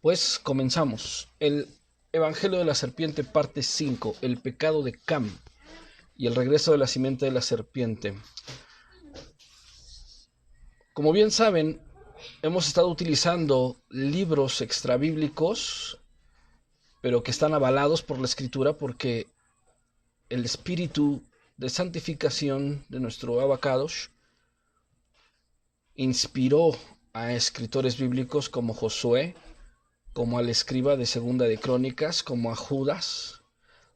Pues comenzamos. El Evangelio de la Serpiente, parte 5, el pecado de Cam y el regreso de la simiente de la serpiente. Como bien saben, hemos estado utilizando libros extrabíblicos, pero que están avalados por la Escritura, porque el espíritu de santificación de nuestro Abacadosh inspiró a escritores bíblicos como Josué, como al escriba de Segunda de Crónicas, como a Judas,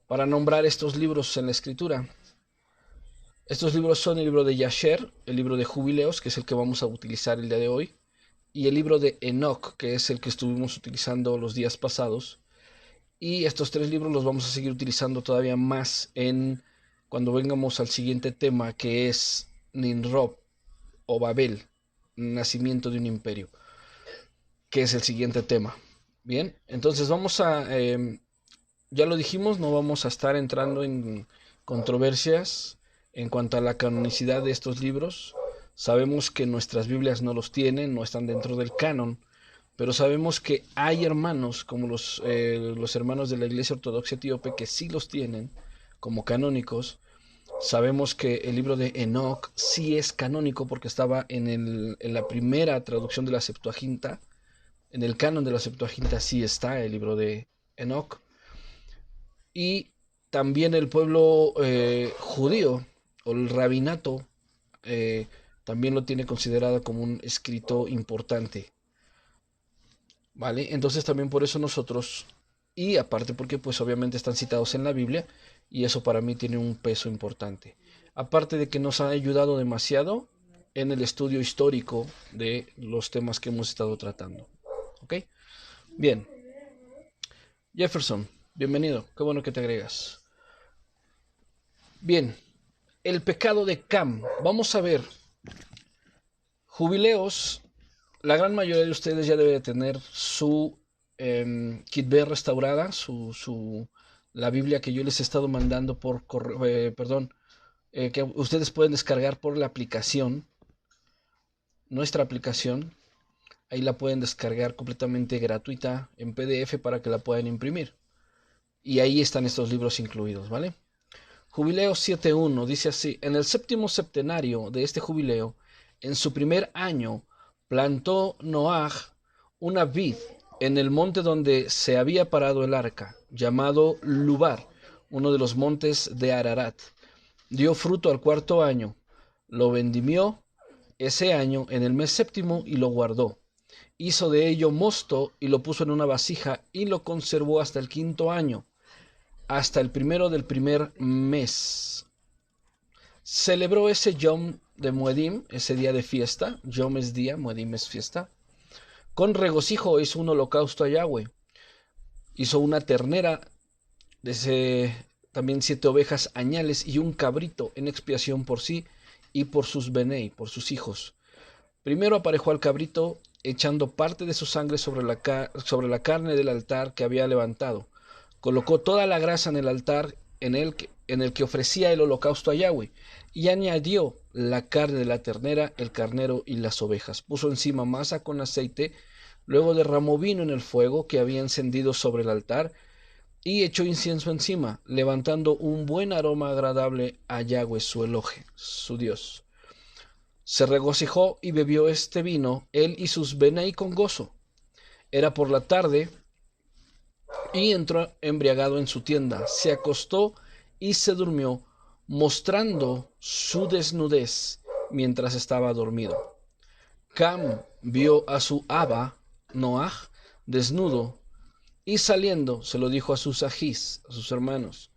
para nombrar estos libros en la Escritura. Estos libros son el libro de Yasher, el libro de Jubileos, que es el que vamos a utilizar el día de hoy, y el libro de Enoch, que es el que estuvimos utilizando los días pasados. Y estos tres libros los vamos a seguir utilizando todavía más cuando vengamos al siguiente tema, que es Ninrob o Babel, nacimiento de un imperio, que es el siguiente tema. Bien, entonces ya lo dijimos, no vamos a estar entrando en controversias en cuanto a la canonicidad de estos libros. Sabemos que nuestras Biblias no los tienen, no están dentro del canon, pero sabemos que hay hermanos, como los hermanos de la Iglesia Ortodoxa Etíope, que sí los tienen como canónicos. Sabemos que el libro de Enoch sí es canónico porque estaba en la primera traducción de la Septuaginta. En el canon de la Septuaginta sí está el libro de Enoch. Y también el pueblo judío o el rabinato eh, también lo tiene considerado como un escrito importante, ¿vale? Entonces también por eso nosotros, y aparte porque pues obviamente están citados en la Biblia, y eso para mí tiene un peso importante. Aparte de que nos ha ayudado demasiado en el estudio histórico de los temas que hemos estado tratando. ¿Ok? Bien. Jefferson, bienvenido. Qué bueno que te agregas. Bien. El pecado de Cam. Vamos a ver. Jubileos. La gran mayoría de ustedes ya debe de tener su Kitbe restaurada, la Biblia que yo les he estado mandando por correo, perdón, que ustedes pueden descargar por la aplicación, nuestra aplicación. Ahí la pueden descargar completamente gratuita en PDF para que la puedan imprimir. Y ahí están estos libros incluidos, ¿vale? Jubileo 7.1 dice así: en el séptimo septenario de este jubileo, en su primer año, plantó Noaj una vid en el monte donde se había parado el arca, llamado Lubar, uno de los montes de Ararat. Dio fruto al cuarto año, lo vendimió ese año en el mes séptimo y lo guardó. Hizo de ello mosto y lo puso en una vasija y lo conservó hasta el quinto año, hasta el primero del primer mes. Celebró ese Yom de Muedim, ese día de fiesta. Yom es día, Muedim es fiesta. Con regocijo hizo un holocausto a Yahweh. Hizo una ternera, también 7 ovejas añales y un cabrito en expiación por sí y por sus benei, por sus hijos. Primero aparejó al cabrito echando parte de su sangre sobre la carne del altar que había levantado. Colocó toda la grasa en el altar en el que ofrecía el holocausto a Yahweh, y añadió la carne de la ternera, el carnero y las ovejas. Puso encima masa con aceite, luego derramó vino en el fuego que había encendido sobre el altar, y echó incienso encima, levantando un buen aroma agradable a Yahweh su Elohe, su Dios. Se regocijó y bebió este vino, él y sus benei con gozo. Era por la tarde, y entró embriagado en su tienda, se acostó y se durmió, mostrando su desnudez mientras estaba dormido. Cam vio a su Abba, Noaj, desnudo, y saliendo se lo dijo a sus ajís, a sus hermanos.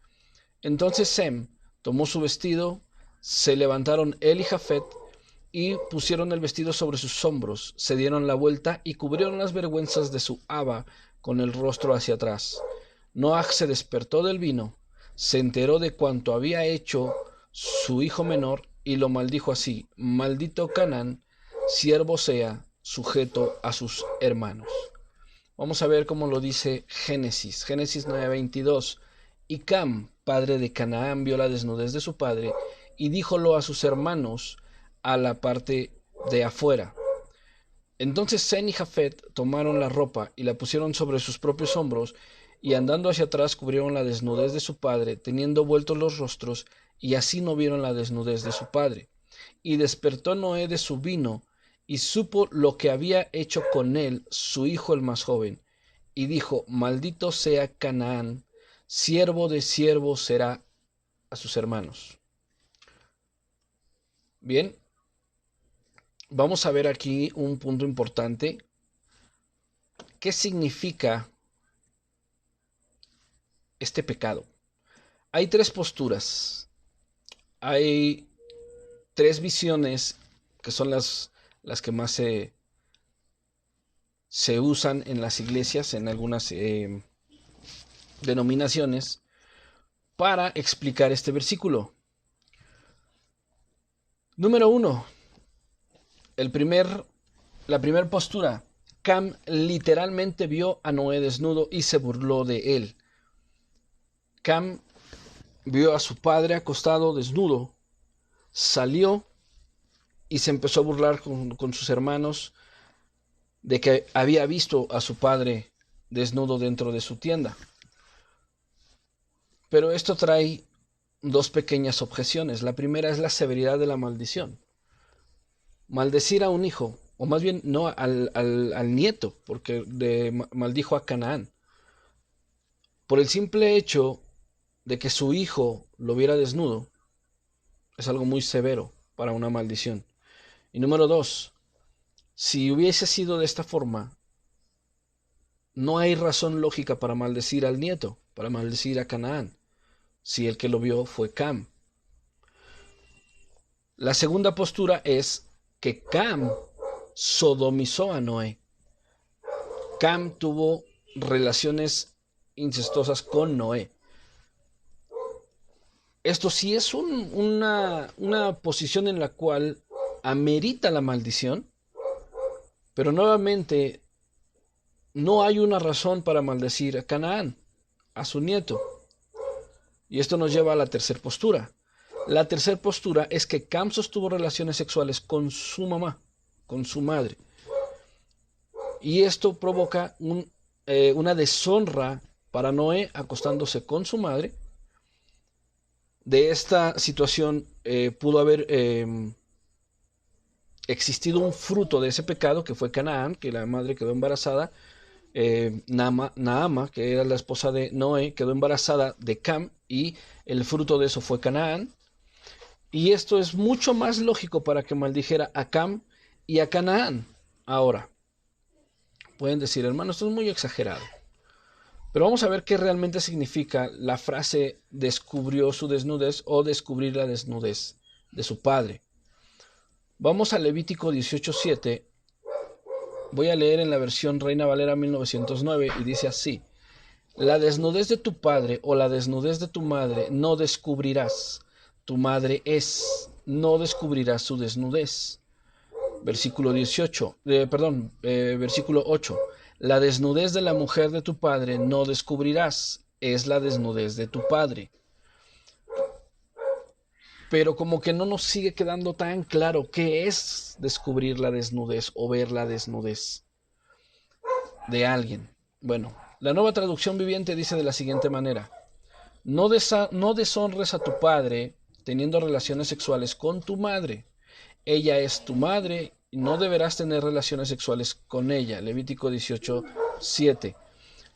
Entonces Sem tomó su vestido, Se levantaron él y Jafet y pusieron el vestido sobre sus hombros, se dieron la vuelta y cubrieron las vergüenzas de su Abba con el rostro hacia atrás. Noaj se despertó del vino, se enteró de cuanto había hecho su hijo menor y lo maldijo así: maldito Canaán, siervo sea, sujeto a sus hermanos. Vamos a ver cómo lo dice Génesis. Génesis 9:22. Y Cam, padre de Canaán, vio la desnudez de su padre y díjolo a sus hermanos a la parte de afuera. Entonces Sem y Jafet tomaron la ropa y la pusieron sobre sus propios hombros, y andando hacia atrás cubrieron la desnudez de su padre, teniendo vueltos los rostros, y así no vieron la desnudez de su padre. Y despertó Noé de su vino, y supo lo que había hecho con él su hijo el más joven, y dijo: maldito sea Canaán, siervo de siervos será a sus hermanos. Bien, vamos a ver aquí un punto importante. ¿Qué significa este pecado? Hay tres posturas, hay tres visiones que son las que más se usan en las iglesias, en algunas denominaciones, para explicar este versículo. Número 1, la primera postura. Cam literalmente vio a Noé desnudo y se burló de él. Cam vio a su padre acostado desnudo, salió y se empezó a burlar con sus hermanos de que había visto a su padre desnudo dentro de su tienda. Pero esto trae dos pequeñas objeciones. La primera es la severidad de la maldición. Maldecir a un hijo, o más bien no al nieto, porque maldijo a Canaán, por el simple hecho de que su hijo lo viera desnudo, es algo muy severo para una maldición. Y número 2, si hubiese sido de esta forma, no hay razón lógica para maldecir al nieto, para maldecir a Canaán, si el que lo vio fue Cam. La segunda postura es que Cam sodomizó a Noé. Cam tuvo relaciones incestuosas con Noé. Esto sí es una posición en la cual amerita la maldición, pero nuevamente no hay una razón para maldecir a Canaán, a su nieto. Y esto nos lleva a la tercera postura. La tercera postura es que Cam sostuvo relaciones sexuales con su mamá, con su madre. Y esto provoca una deshonra para Noé acostándose con su madre. De esta situación pudo haber existido un fruto de ese pecado, que fue Canaán, que la madre quedó embarazada. Naama, que era la esposa de Noé, quedó embarazada de Cam, y el fruto de eso fue Canaán. Y esto es mucho más lógico para que maldijera a Cam y a Canaán. Ahora, pueden decir: hermano, esto es muy exagerado. Pero vamos a ver qué realmente significa la frase descubrió su desnudez o descubrir la desnudez de su padre. Vamos a Levítico 18:7. Voy a leer en la versión Reina Valera 1909 y dice así: la desnudez de tu padre o la desnudez de tu madre no descubrirás. Tu madre es, no descubrirás su desnudez. Versículo 8. La desnudez de la mujer de tu padre no descubrirás, es la desnudez de tu padre. Pero como que no nos sigue quedando tan claro qué es descubrir la desnudez o ver la desnudez de alguien. Bueno, la Nueva Traducción Viviente dice de la siguiente manera: no deshonres a tu padre teniendo relaciones sexuales con tu madre. Ella es tu madre y no deberás tener relaciones sexuales con ella. Levítico 18:7.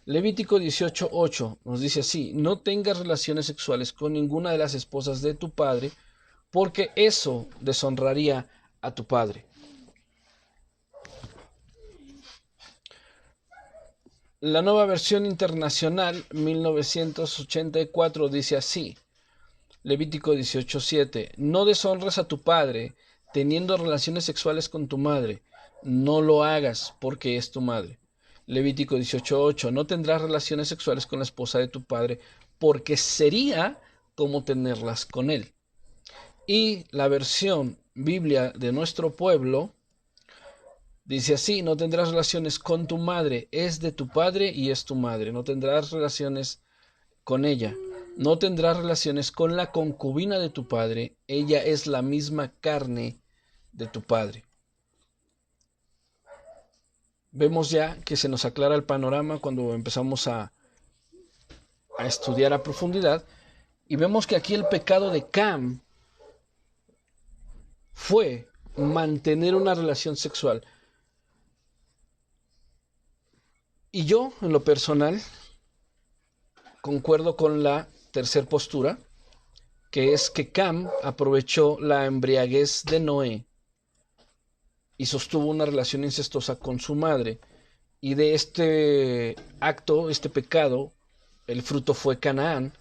Levítico 18:8 nos dice así: no tengas relaciones sexuales con ninguna de las esposas de tu padre, porque eso deshonraría a tu padre. La Nueva Versión Internacional 1984 dice así: Levítico 18:7. No deshonres a tu padre teniendo relaciones sexuales con tu madre. No lo hagas porque es tu madre. Levítico 18:8. No tendrás relaciones sexuales con la esposa de tu padre porque sería como tenerlas con él. Y la versión Biblia de nuestro pueblo dice así: no tendrás relaciones con tu madre, es de tu padre y es tu madre. No tendrás relaciones con ella. No tendrás relaciones con la concubina de tu padre, ella es la misma carne de tu padre. Vemos ya que se nos aclara el panorama cuando empezamos a estudiar a profundidad, y vemos que aquí el pecado de Cam fue mantener una relación sexual. Y yo, en lo personal, concuerdo con la tercera postura, que es que Cam aprovechó la embriaguez de Noé y sostuvo una relación incestuosa con su madre. Y de este acto, este pecado, el fruto fue Canaán.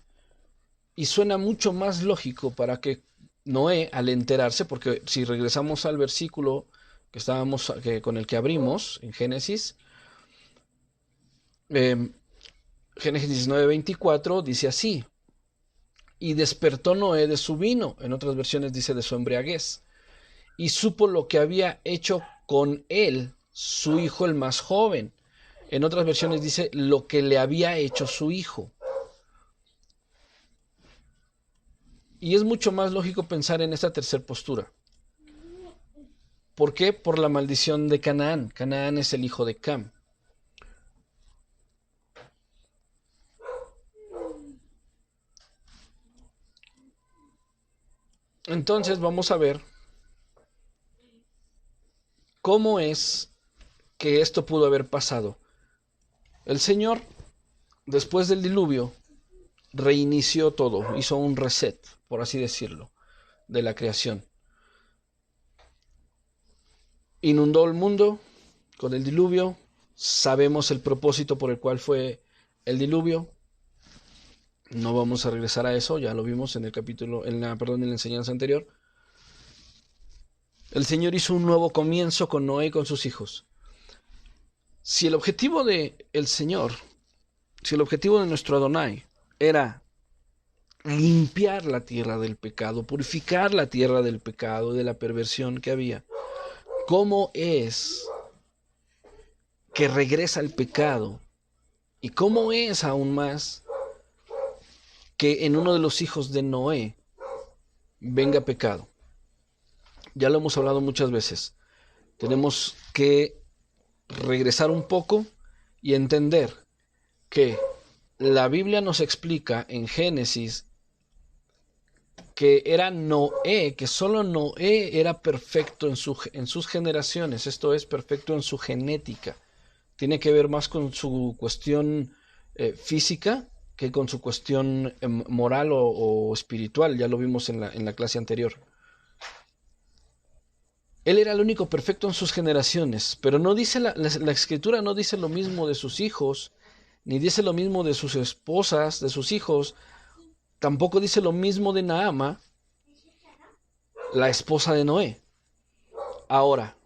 Y suena mucho más lógico para que Noé, al enterarse, porque si regresamos al versículo con el que abrimos en Génesis, Génesis 9:24 dice así: y despertó Noé de su vino, en otras versiones dice de su embriaguez, y supo lo que había hecho con él su hijo el más joven. En otras versiones dice lo que le había hecho su hijo. Y es mucho más lógico pensar en esta tercera postura. ¿Por qué? Por la maldición de Canaán. Canaán es el hijo de Cam. Entonces vamos a ver cómo es que esto pudo haber pasado. El Señor, después del diluvio, reinició todo, hizo un reset, por así decirlo, de la creación. Inundó el mundo con el diluvio. Sabemos el propósito por el cual fue el diluvio. No vamos a regresar a eso, ya lo vimos en el capítulo, en la enseñanza anterior. El Señor hizo un nuevo comienzo con Noé y con sus hijos. Si el objetivo de el Señor, si el objetivo de nuestro Adonai era limpiar la tierra del pecado, purificar la tierra del pecado, de la perversión que había, ¿cómo es que regresa el pecado? ¿Y cómo es aún más que en uno de los hijos de Noé venga pecado? Ya lo hemos hablado muchas veces. Tenemos que regresar un poco y entender que la Biblia nos explica en Génesis que era Noé, que solo Noé era perfecto en sus generaciones, esto es, perfecto en su genética. Tiene que ver más con su cuestión física que con su cuestión moral o espiritual, ya lo vimos en la clase anterior. Él era el único perfecto en sus generaciones, pero no dice la escritura no dice lo mismo de sus hijos, ni dice lo mismo de sus esposas, de sus hijos, tampoco dice lo mismo de Naama, la esposa de Noé. Ahora,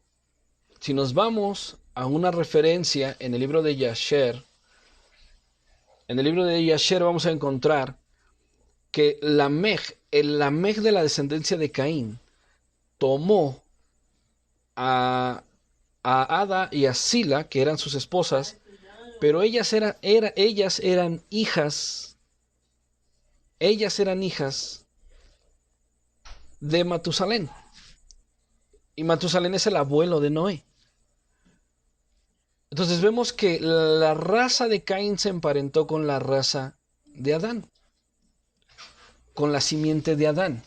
si nos vamos a una referencia en el libro de Yasher, vamos a encontrar que el Lamech de la descendencia de Caín, tomó a Ada y a Sila, que eran sus esposas, pero ellas eran hijas de Matusalén. Y Matusalén es el abuelo de Noé. Entonces vemos que la raza de Caín se emparentó con la raza de Adán, con la simiente de Adán.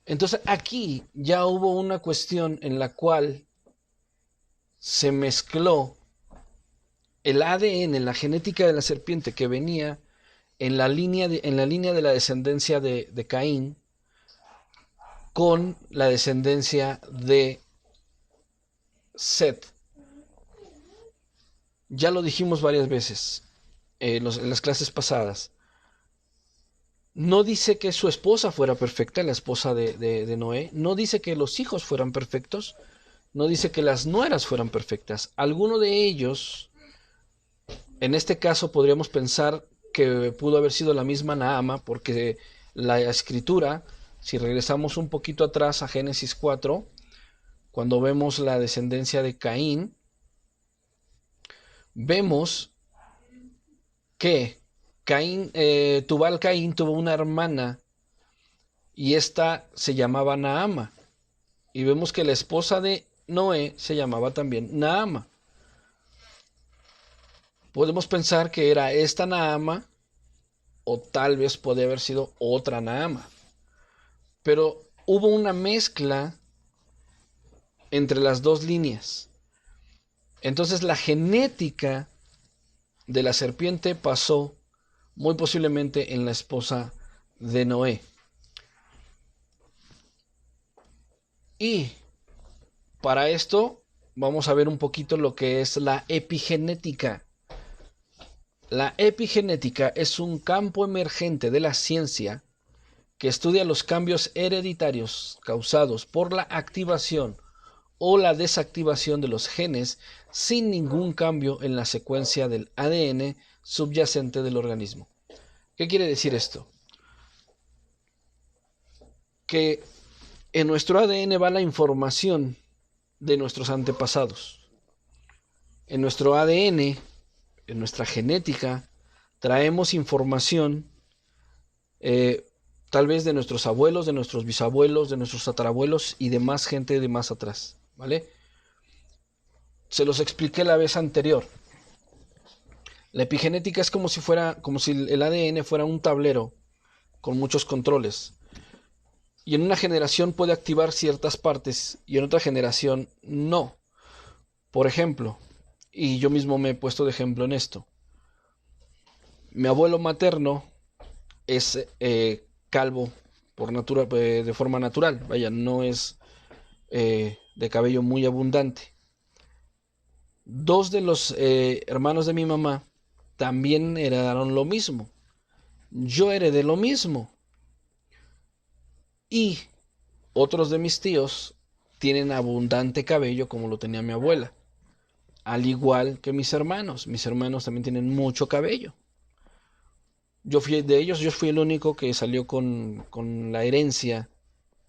Entonces aquí ya hubo una cuestión en la cual se mezcló el ADN, la genética de la serpiente que venía en la línea de la descendencia de Caín con la descendencia de Set. Ya lo dijimos varias veces en las clases pasadas. No dice que su esposa fuera perfecta, la esposa de Noé. No dice que los hijos fueran perfectos. No dice que las nueras fueran perfectas. Alguno de ellos, en este caso podríamos pensar que pudo haber sido la misma Naama, porque la escritura, si regresamos un poquito atrás a Génesis 4, cuando vemos la descendencia de Caín, vemos que Tubal Caín tuvo una hermana y esta se llamaba Naama. Y vemos que la esposa de Noé se llamaba también Naama. Podemos pensar que era esta Naama o tal vez puede haber sido otra Naama. Pero hubo una mezcla entre las dos líneas. Entonces la genética de la serpiente pasó muy posiblemente en la esposa de Noé. Y para esto vamos a ver un poquito lo que es la epigenética. La epigenética es un campo emergente de la ciencia que estudia los cambios hereditarios causados por la activación o la desactivación de los genes sin ningún cambio en la secuencia del ADN subyacente del organismo. ¿Qué quiere decir esto? Que en nuestro ADN va la información de nuestros antepasados. En nuestro ADN, en nuestra genética, traemos información tal vez de nuestros abuelos, de nuestros bisabuelos, de nuestros tatarabuelos y de más gente de más atrás, ¿vale? Se los expliqué la vez anterior. La epigenética es como si el ADN fuera un tablero con muchos controles. Y en una generación puede activar ciertas partes y en otra generación no. Por ejemplo, y yo mismo me he puesto de ejemplo en esto. Mi abuelo materno es calvo de forma natural, vaya, no es de cabello muy abundante. Dos de los hermanos de mi mamá también heredaron lo mismo. Yo heredé lo mismo. Y otros de mis tíos tienen abundante cabello como lo tenía mi abuela. Al igual que mis hermanos. Mis hermanos también tienen mucho cabello. Yo fui el único que salió con la herencia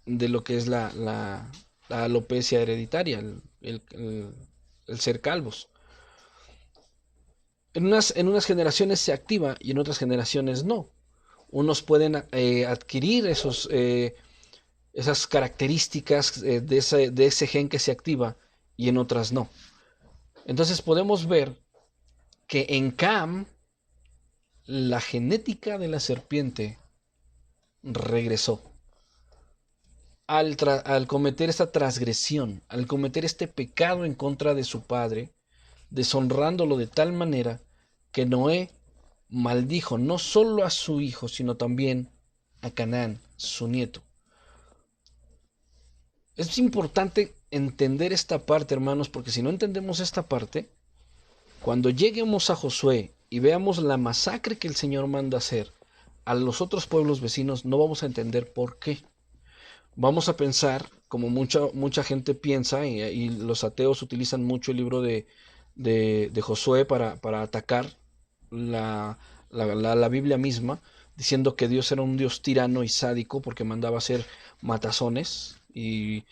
de lo que es la alopecia hereditaria, el ser calvos. En unas generaciones se activa y en otras generaciones no. Unos pueden adquirir esas características de ese gen que se activa y en otras no. Entonces podemos ver que en Cam la genética de la serpiente regresó. Al cometer esta transgresión, al cometer este pecado en contra de su padre, deshonrándolo de tal manera que Noé maldijo no solo a su hijo, sino también a Canaán, su nieto. Es importante entender esta parte, hermanos, porque si no entendemos esta parte, cuando lleguemos a Josué y veamos la masacre que el Señor manda hacer a los otros pueblos vecinos, no vamos a entender por qué. Vamos a pensar, como mucha gente piensa, y los ateos utilizan mucho el libro de Josué para atacar la Biblia misma, diciendo que Dios era un Dios tirano y sádico porque mandaba hacer matazones y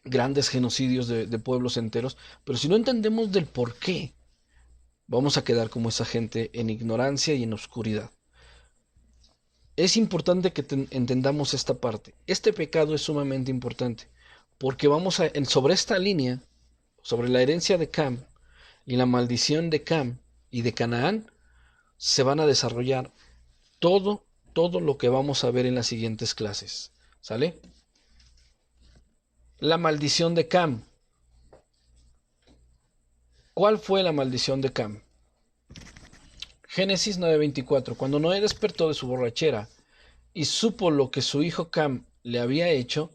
grandes genocidios de pueblos enteros. Pero si no entendemos del por qué, vamos a quedar como esa gente en ignorancia y en oscuridad. Es importante que entendamos esta parte. Este pecado es sumamente importante porque sobre esta línea, sobre la herencia de Cam y la maldición de Cam y de Canaán, se van a desarrollar todo lo que vamos a ver en las siguientes clases. ¿Sale? La maldición de Cam. ¿Cuál fue la maldición de Cam? Génesis 9:24. Cuando Noé despertó de su borrachera y supo lo que su hijo Cam le había hecho,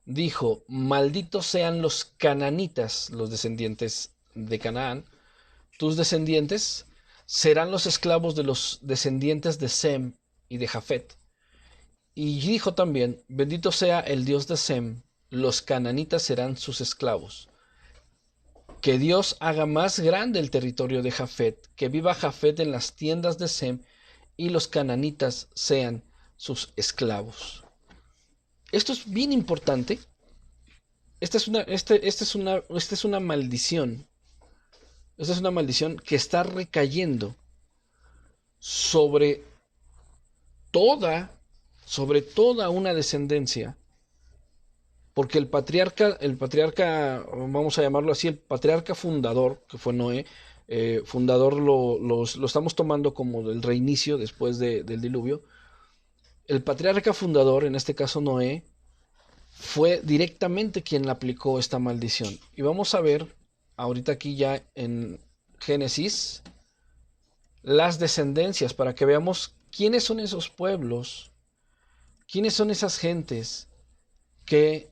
dijo: malditos sean los cananitas, los descendientes de Canaán, tus descendientes, serán los esclavos de los descendientes de Sem y de Jafet. Y dijo también, bendito sea el Dios de Sem, los cananitas serán sus esclavos. Que Dios haga más grande el territorio de Jafet, que viva Jafet en las tiendas de Sem, y los cananitas sean sus esclavos. Esto es bien importante. Esta es una maldición. Esta es una maldición que está recayendo sobre toda, sobre toda una descendencia, porque el patriarca, vamos a llamarlo así, el patriarca fundador, que fue Noé, fundador lo estamos tomando como del reinicio después del diluvio. El patriarca fundador, en este caso Noé, fue directamente quien aplicó esta maldición. Y vamos a ver ahorita aquí ya en Génesis las descendencias para que veamos quiénes son esos pueblos, quiénes son esas gentes que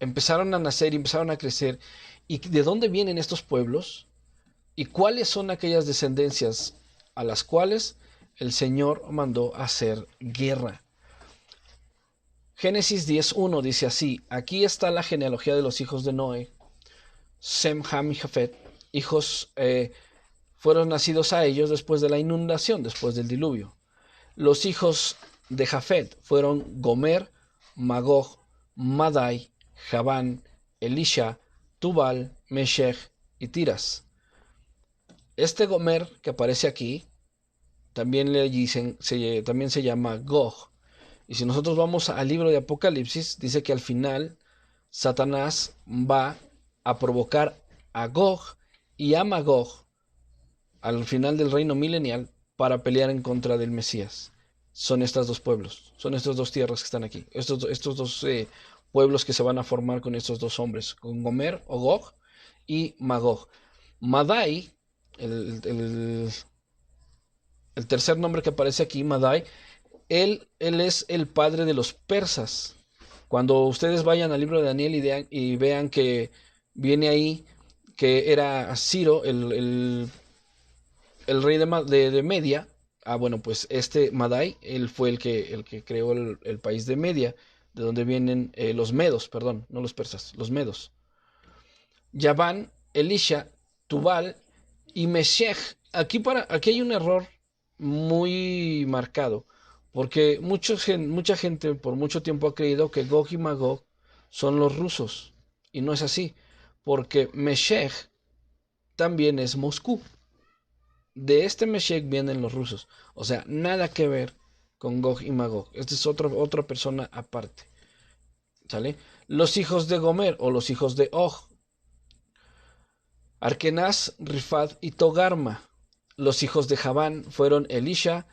empezaron a nacer y empezaron a crecer, y de dónde vienen estos pueblos y cuáles son aquellas descendencias a las cuales el Señor mandó hacer guerra. Génesis 10.1 dice así: aquí está la genealogía de los hijos de Noé, Sem, Ham y Jafet, hijos fueron nacidos a ellos después de la inundación, después del diluvio. Los hijos de Jafet fueron Gomer, Magog, Madai, Javán, Elisha, Tubal, Meshech y Tiras. Este Gomer que aparece aquí también también se llama Gog. Y si nosotros vamos al libro de Apocalipsis, dice que al final Satanás va a provocar a Gog y a Magog al final del reino milenial para pelear en contra del Mesías. Son estos dos pueblos, son estas dos tierras que están aquí, estos dos pueblos que se van a formar con estos dos hombres, con Gomer o Gog y Magog. Madai, el tercer nombre que aparece aquí, Madai, él es el padre de los persas. Cuando ustedes vayan al libro de Daniel y vean que viene ahí que era Ciro, el rey de Media. Bueno, pues este Madai, él fue el que creó el país de Media, de donde vienen los medos, perdón, no los persas, los medos. Yaván, Elisha, Tubal y Meshech. Aquí hay un error muy marcado, porque mucha gente por mucho tiempo ha creído que Gog y Magog son los rusos, y no es así, porque Meshech también es Moscú. De este Meshech vienen los rusos, o sea, nada que ver con Gog y Magog. Esta es otra persona aparte, ¿sale? Los hijos de Gomer o los hijos de Og: Arkenaz, Rifat y Togarma. Los hijos de Javán fueron Elisha,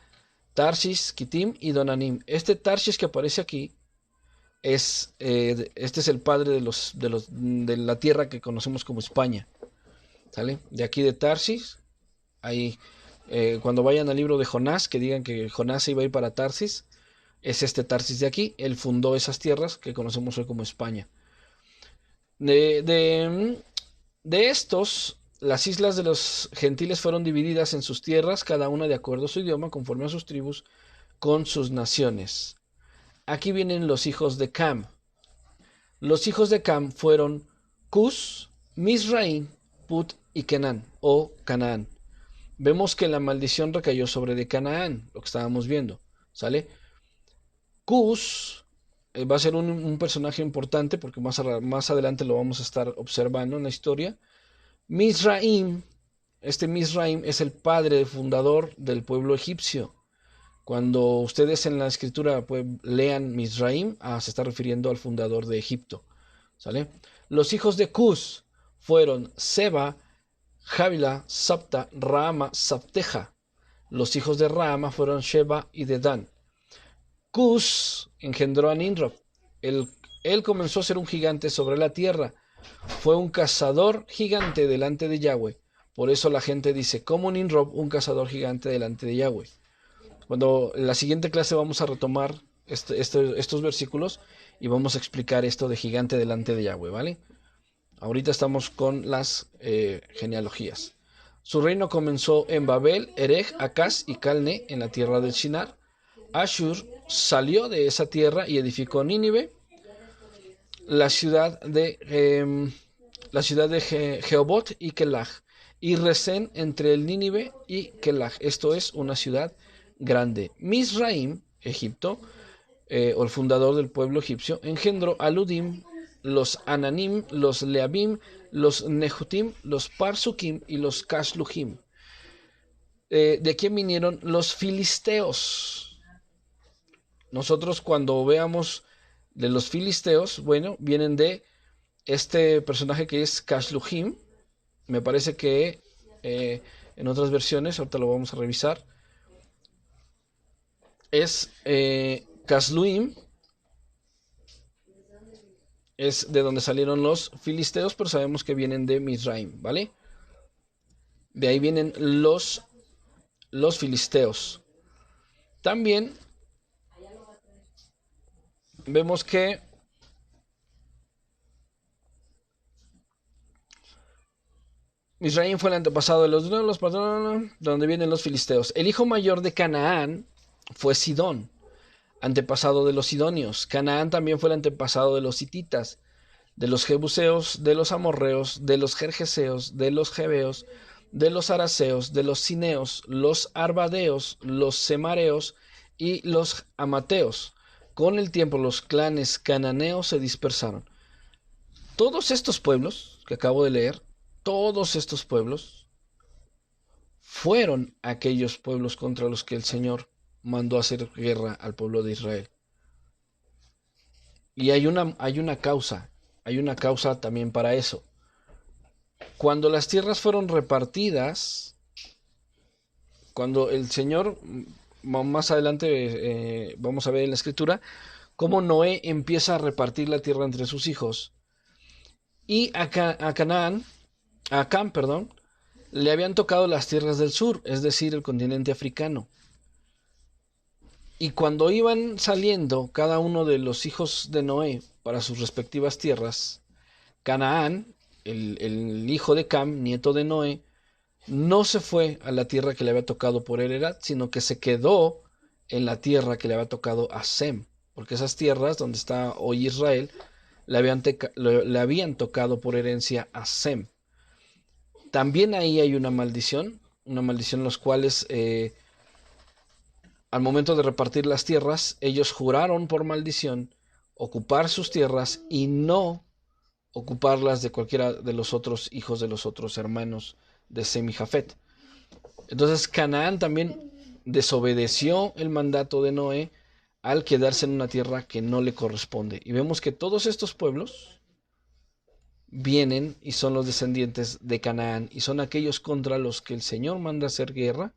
Tarsis, Kitim y Donanim. Este Tarsis que aparece aquí este es el padre de la tierra que conocemos como España, ¿sale? De aquí de Tarsis, ahí cuando vayan al libro de Jonás, que digan que Jonás se iba a ir para Tarsis, es este Tarsis de aquí. Él fundó esas tierras que conocemos hoy como España. De estos, las islas de los gentiles fueron divididas en sus tierras, cada una de acuerdo a su idioma, conforme a sus tribus, con sus naciones. Aquí vienen los hijos de Cam. Los hijos de Cam fueron Cus, Mizraim, Put y Kenan, o Canaán. Vemos que la maldición recayó sobre de Canaán, lo que estábamos viendo, ¿sale? Cus va a ser un personaje importante porque más adelante lo vamos a estar observando en la historia. Mizraim, este Mizraim es el padre fundador del pueblo egipcio. Cuando ustedes en la escritura lean Mizraim, se está refiriendo al fundador de Egipto, ¿sale? Los hijos de Cus fueron Seba, Javila, Sapta, Raama, Sapteja. Los hijos de Raama fueron Sheba y Dedán. Cus engendró a Nimrod. Él comenzó a ser un gigante sobre la tierra. Fue un cazador gigante delante de Yahweh. Por eso la gente dice, como Nimrod, un cazador gigante delante de Yahweh. Cuando en la siguiente clase vamos a retomar estos versículos y vamos a explicar esto de gigante delante de Yahweh, ¿vale? Ahorita estamos con las genealogías. Su reino comenzó en Babel, Erech, Acaz y Calne, en la tierra del Shinar. Ashur salió de esa tierra y edificó Nínive, la ciudad de Jehobot y Kelag, y Resén entre el Nínive y Kelag. Esto es una ciudad grande. Misraim, Egipto, o el fundador del pueblo egipcio, engendró a Ludim, los Ananim, los Leabim, los Nehutim, los Parsukim y los Kasluhim. ¿De quién vinieron los filisteos? Nosotros cuando veamos de los filisteos, bueno, vienen de este personaje que es Kasluhim. Me parece que en otras versiones, ahorita lo vamos a revisar, es Kasluim, es de donde salieron los filisteos, pero sabemos que vienen de Misraim, ¿vale? De ahí vienen los filisteos. También vemos que Misraim fue el antepasado de los patronos, de donde vienen los filisteos. El hijo mayor de Canaán fue Sidón, antepasado de los sidonios. Canaán también fue el antepasado de los hititas, de los jebuseos, de los amorreos, de los jerjeseos, de los jebeos, de los araseos, de los cineos, los arbadeos, los semareos y los amateos. Con el tiempo los clanes cananeos se dispersaron. Todos estos pueblos que acabo de leer, todos estos pueblos fueron aquellos pueblos contra los que el Señor mandó hacer guerra al pueblo de Israel. Y hay una causa también para eso. Cuando las tierras fueron repartidas, cuando el Señor, más adelante vamos a ver en la escritura, cómo Noé empieza a repartir la tierra entre sus hijos. Y a Cam, le habían tocado las tierras del sur, es decir, el continente africano. Y cuando iban saliendo cada uno de los hijos de Noé para sus respectivas tierras, Canaán, el hijo de Cam, nieto de Noé, no se fue a la tierra que le había tocado por heredad, sino que se quedó en la tierra que le había tocado a Sem, porque esas tierras donde está hoy Israel le habían tocado por herencia a Sem. También ahí hay una maldición en los cuales al momento de repartir las tierras, ellos juraron por maldición ocupar sus tierras y no ocuparlas de cualquiera de los otros hijos de los otros hermanos de Sem y Jafet. Entonces Canaán también desobedeció el mandato de Noé al quedarse en una tierra que no le corresponde. Y vemos que todos estos pueblos vienen y son los descendientes de Canaán y son aquellos contra los que el Señor manda hacer guerra.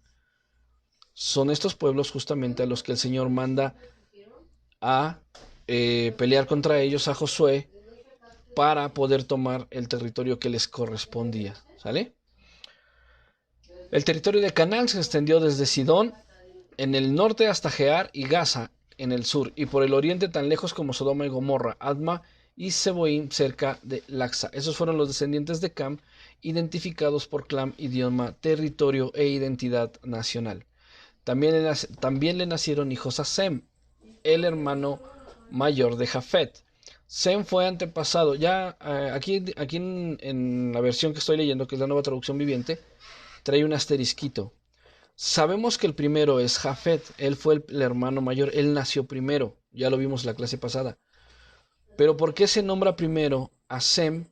Son estos pueblos justamente a los que el Señor manda a pelear contra ellos a Josué para poder tomar el territorio que les correspondía. ¿Sale? El territorio de Canaán se extendió desde Sidón en el norte hasta Gear y Gaza en el sur, y por el oriente tan lejos como Sodoma y Gomorra, Adma y Seboim cerca de Laxa. Esos fueron los descendientes de Cam, identificados por clan, idioma, territorio e identidad nacional. También le nacieron hijos a Sem, el hermano mayor de Jafet. Sem fue antepasado, ya aquí en la versión que estoy leyendo, que es la Nueva Traducción Viviente, trae un asterisquito. Sabemos que el primero es Jafet, él fue el hermano mayor, él nació primero, ya lo vimos en la clase pasada. Pero ¿por qué se nombra primero a Sem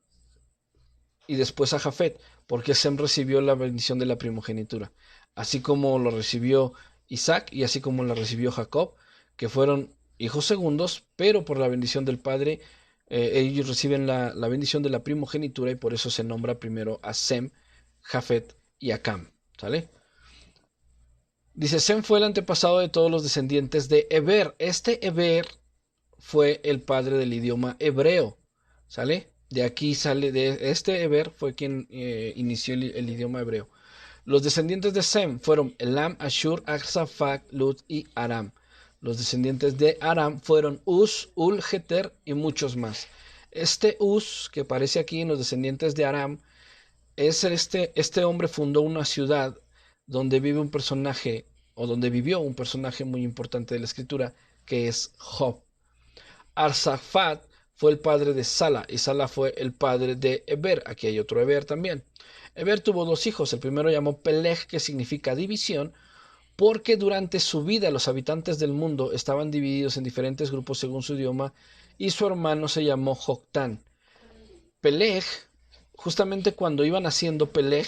y después a Jafet? Porque Sem recibió la bendición de la primogenitura, así como lo recibió Isaac y así como la recibió Jacob, que fueron hijos segundos, pero por la bendición del Padre, ellos reciben la bendición de la primogenitura y por eso se nombra primero a Sem, Jafet y a Cam. ¿Sale? Dice, Sem fue el antepasado de todos los descendientes de Eber. Este Eber fue el padre del idioma hebreo. ¿Sale? De aquí sale, de este Eber fue quien inició el idioma hebreo. Los descendientes de Sem fueron Elam, Ashur, Aksafak, Lut y Aram. Los descendientes de Aram fueron Uz, Ul, Geter y muchos más. Este Uz, que aparece aquí en los descendientes de Aram, Este hombre fundó una ciudad donde vive un personaje, o donde vivió un personaje muy importante de la escritura, que es Job. Arsafat fue el padre de Sala, y Sala fue el padre de Eber. Aquí hay otro Eber también. Eber tuvo dos hijos. El primero llamó Peleg, que significa división, porque durante su vida los habitantes del mundo estaban divididos en diferentes grupos según su idioma, y su hermano se llamó Joctán. Peleg, justamente cuando iban haciendo Peleg,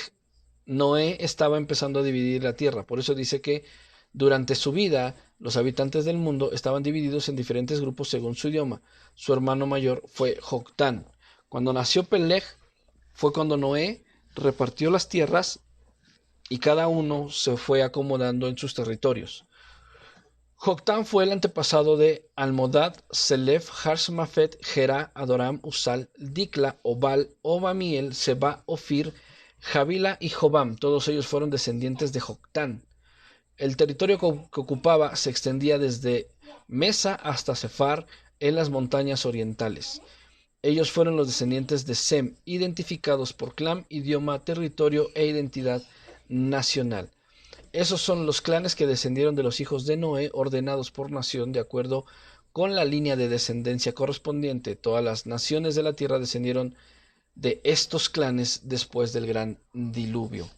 Noé estaba empezando a dividir la tierra. Por eso dice que durante su vida los habitantes del mundo estaban divididos en diferentes grupos según su idioma. Su hermano mayor fue Joctán. Cuando nació Peleg fue cuando Noé repartió las tierras y cada uno se fue acomodando en sus territorios. Joctán fue el antepasado de Almodad, Selef, Harsmafet, Gerá, Adoram, Usal, Dikla, Obal, Obamiel, Seba, Ofir, Javila y Jobam. Todos ellos fueron descendientes de Joctán. El territorio que ocupaba se extendía desde Mesa hasta Sefar en las montañas orientales. Ellos fueron los descendientes de Sem, identificados por clan, idioma, territorio e identidad nacional. Esos son los clanes que descendieron de los hijos de Noé, ordenados por nación de acuerdo con la línea de descendencia correspondiente. Todas las naciones de la tierra descendieron de estos clanes después del gran diluvio.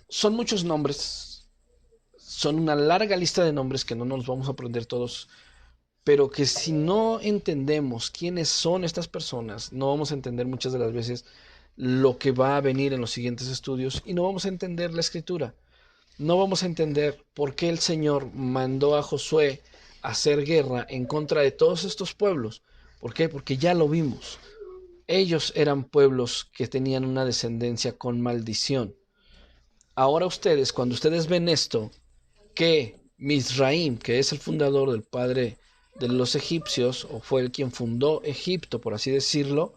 Son muchos nombres, son una larga lista de nombres que no nos vamos a aprender todos, pero que si no entendemos quiénes son estas personas, no vamos a entender muchas de las veces lo que va a venir en los siguientes estudios y no vamos a entender la escritura. No vamos a entender por qué el Señor mandó a Josué a hacer guerra en contra de todos estos pueblos. ¿Por qué? Porque ya lo vimos. Ellos eran pueblos que tenían una descendencia con maldición. Ahora ustedes, cuando ustedes ven esto, que Misraim, que es el fundador del padre de los egipcios, o fue el quien fundó Egipto, por así decirlo,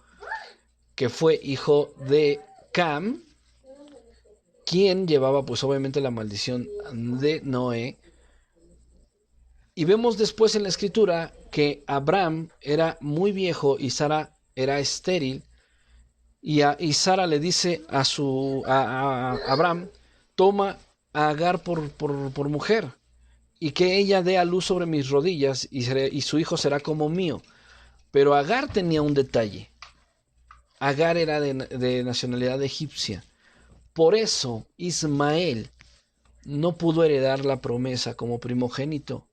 que fue hijo de Cam, quien llevaba pues obviamente la maldición de Noé. Y vemos después en la escritura que Abraham era muy viejo y Sara era estéril. Y Sara le dice a Abraham, toma a Agar por mujer y que ella dé a luz sobre mis rodillas y su hijo será como mío. Pero Agar tenía un detalle. Agar era de nacionalidad egipcia. Por eso Ismael no pudo heredar la promesa como primogénito,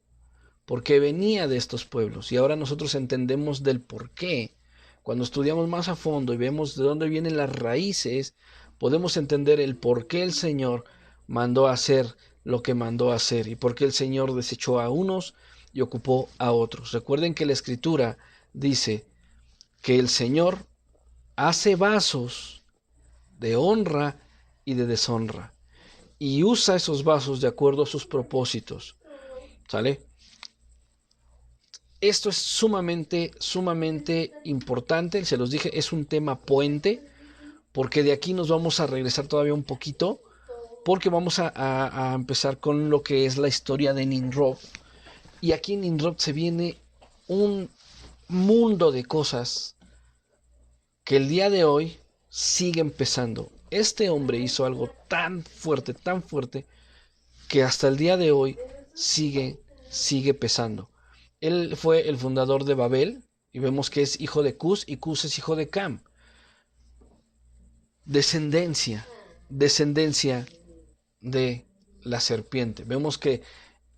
porque venía de estos pueblos. Y ahora nosotros entendemos del por qué. Cuando estudiamos más a fondo y vemos de dónde vienen las raíces, podemos entender el por qué el Señor mandó a hacer lo que mandó a hacer y por qué el Señor desechó a unos y ocupó a otros. Recuerden que la Escritura dice que el Señor hace vasos de honra y de deshonra y usa esos vasos de acuerdo a sus propósitos. ¿Sale? Esto es sumamente importante. Se los dije, es un tema puente, porque de aquí nos vamos a regresar todavía un poquito, porque vamos a empezar con lo que es la historia de Nimrod. Y aquí en Nimrod se viene un mundo de cosas que el día de hoy sigue empezando. Este hombre hizo algo tan fuerte, que hasta el día de hoy sigue pesando. Él fue el fundador de Babel y vemos que es hijo de Cus y Cus es hijo de Cam. Descendencia de la serpiente. Vemos que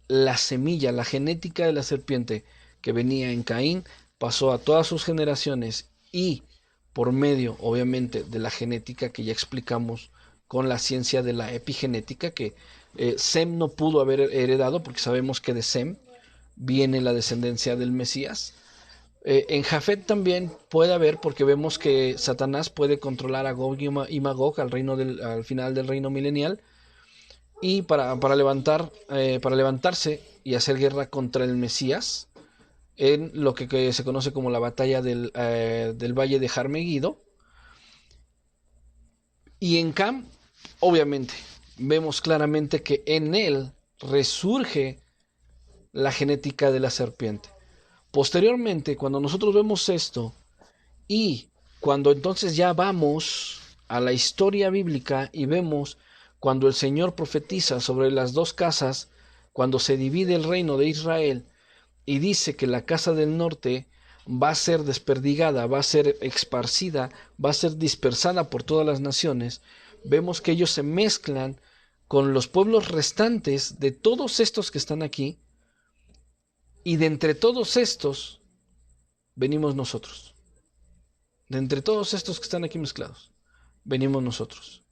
la semilla, la genética de la serpiente que venía en Caín pasó a todas sus generaciones y por medio, obviamente, de la genética que ya explicamos con la ciencia de la epigenética que Sem no pudo haber heredado porque sabemos que de Sem viene la descendencia del Mesías. En Jafet también puede haber, porque vemos que Satanás puede controlar a Gog y Magog al final del reino milenial, y para levantarse y hacer guerra contra el Mesías, en lo que se conoce como la batalla del Valle de Jarmegido. Y en Cam, obviamente, vemos claramente que en él resurge la genética de la serpiente. Posteriormente, cuando nosotros vemos esto y cuando entonces ya vamos a la historia bíblica y vemos cuando el Señor profetiza sobre las dos casas, cuando se divide el reino de Israel y dice que la casa del norte va a ser desperdigada, va a ser esparcida, va a ser dispersada por todas las naciones, vemos que ellos se mezclan con los pueblos restantes de todos estos que están aquí, y de entre todos estos venimos nosotros. De entre todos estos que están aquí mezclados, venimos nosotros.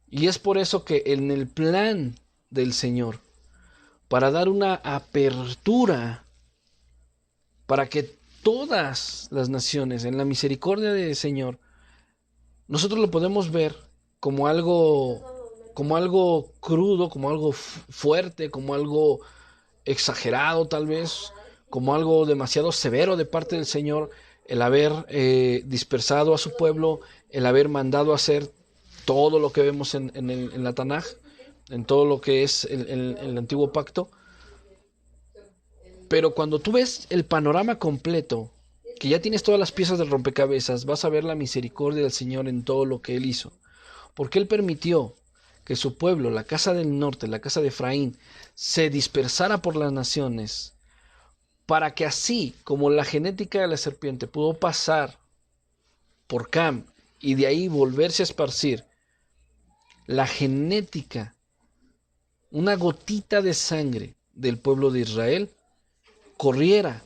Y es por eso que en el plan del Señor, para dar una apertura, para que todas las naciones, en la misericordia del Señor, nosotros lo podemos ver como algo crudo, como algo fuerte, como algo exagerado tal vez, como algo demasiado severo de parte del Señor, el haber dispersado a su pueblo, el haber mandado a hacer todo lo que vemos en la Tanaj, en todo lo que es el antiguo pacto. Pero cuando tú ves el panorama completo, que ya tienes todas las piezas del rompecabezas, vas a ver la misericordia del Señor en todo lo que Él hizo. Porque Él permitió que su pueblo, la casa del norte, la casa de Efraín, se dispersara por las naciones, para que así como la genética de la serpiente pudo pasar por Cam y de ahí volverse a esparcir, la genética, una gotita de sangre del pueblo de Israel, corriera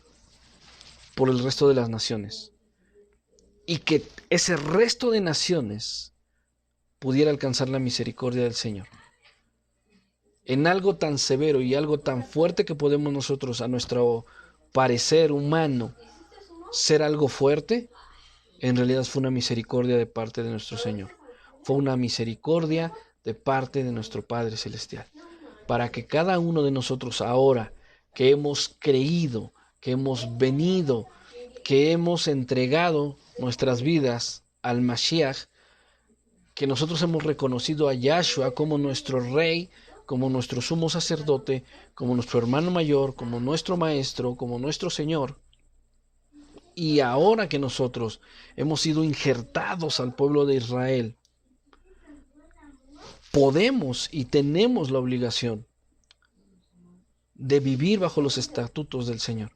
por el resto de las naciones, y que ese resto de naciones pudiera alcanzar la misericordia del Señor. En algo tan severo y algo tan fuerte que podemos nosotros, a nuestro parecer humano, ser algo fuerte, en realidad fue una misericordia de parte de nuestro Señor. Fue una misericordia de parte de nuestro Padre Celestial, para que cada uno de nosotros ahora que hemos creído, que hemos venido, que hemos entregado nuestras vidas al Mashiach, que nosotros hemos reconocido a Yahshua como nuestro Rey, como nuestro sumo sacerdote, como nuestro hermano mayor, como nuestro maestro, como nuestro Señor. Y ahora que nosotros hemos sido injertados al pueblo de Israel, podemos y tenemos la obligación de vivir bajo los estatutos del Señor.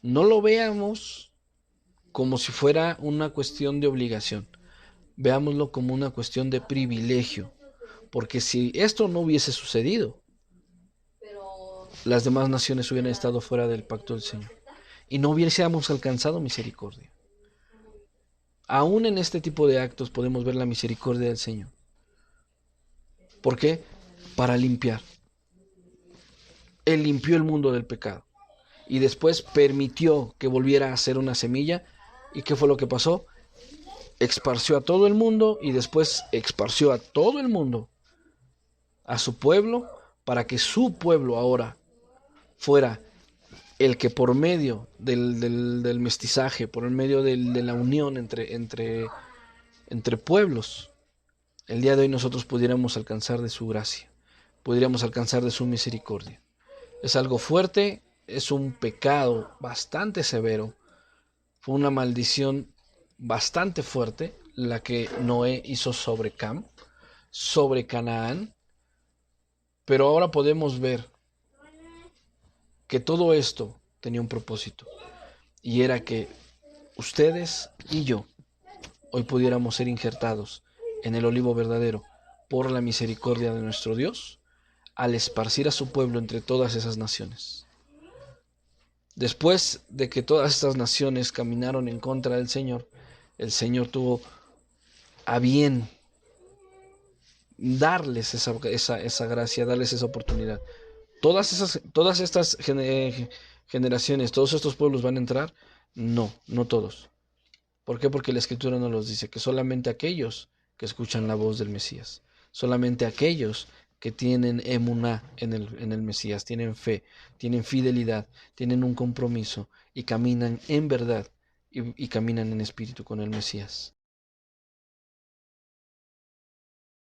No lo veamos como si fuera una cuestión de obligación. Veámoslo como una cuestión de privilegio. Porque si esto no hubiese sucedido, las demás naciones hubieran estado fuera del pacto del Señor y no hubiésemos alcanzado misericordia. Aún en este tipo de actos podemos ver la misericordia del Señor. ¿Por qué? Para limpiar. Él limpió el mundo del pecado y después permitió que volviera a ser una semilla. ¿Y qué fue lo que pasó? Esparció a todo el mundo y después esparció a todo el mundo, a su pueblo, para que su pueblo ahora fuera el que por medio del mestizaje, por el medio de la unión entre pueblos, el día de hoy nosotros pudiéramos alcanzar de su gracia, pudiéramos alcanzar de su misericordia. Es algo fuerte, es un pecado bastante severo, fue una maldición bastante fuerte la que Noé hizo sobre Cam, sobre Canaán, pero ahora podemos ver que todo esto tenía un propósito, y era que ustedes y yo hoy pudiéramos ser injertados en el olivo verdadero por la misericordia de nuestro Dios, al esparcir a su pueblo entre todas esas naciones. Después de que todas estas naciones caminaron en contra del Señor, el Señor tuvo a bien darles esa gracia, darles esa oportunidad. Todas estas generaciones, todos estos pueblos van a entrar. No, no todos. ¿Por qué? Porque la Escritura nos los dice, que solamente aquellos que escuchan la voz del Mesías, solamente aquellos que tienen emuná en el Mesías, tienen fe, tienen fidelidad, tienen un compromiso y caminan en verdad y caminan en espíritu con el Mesías.